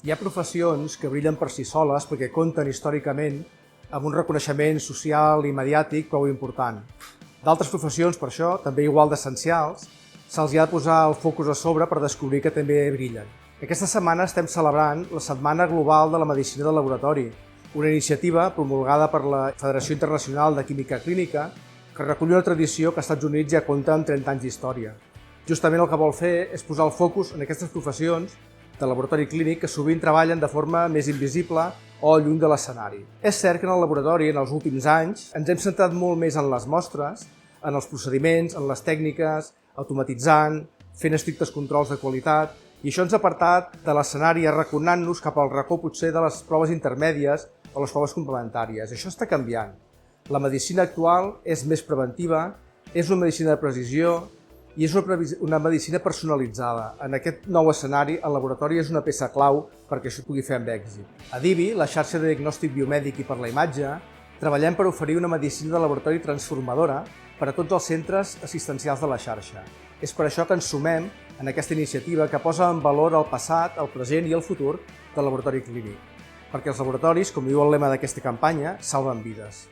Hi ha professions que brillen per si soles perquè compten històricament amb un reconeixement social i mediàtic prou important. D'altres professions, per això, també igual d'essencials, se'ls ha de posar el focus a sobre per descobrir que també brillen. Aquesta setmana estem celebrant la Setmana Global de la Medicina del Laboratori, una iniciativa promulgada per la Federació Internacional de Química Clínica que recull una tradició que als Estats Units ja compta amb 30 anys d'història. Justament el que vol fer és posar el focus en aquestes professions de laboratori clínic que sovint treballen de forma més invisible o lluny de l'escenari. És cert que en el laboratori, en els últims anys, ens hem centrat molt més en les mostres, en els procediments, en les tècniques, automatitzant, fent estrictes controls de qualitat, i això ens ha apartat de l'escenari arraconant-nos cap al racó potser de les proves intermèdies o les proves complementàries. Això està canviant. La medicina actual és més preventiva, és una medicina de precisió, i és una medicina personalitzada. En aquest nou escenari, el laboratori és una peça clau perquè això pugui fer amb èxit. A DIBI, la xarxa de diagnòstic biomèdic i per la imatge, treballem per oferir una medicina de laboratori transformadora per a tots els centres assistencials de la xarxa. És per això que ens sumem en aquesta iniciativa que posa en valor el passat, el present i el futur del laboratori clínic. Perquè els laboratoris, com diu el lema d'aquesta campanya, salven vides.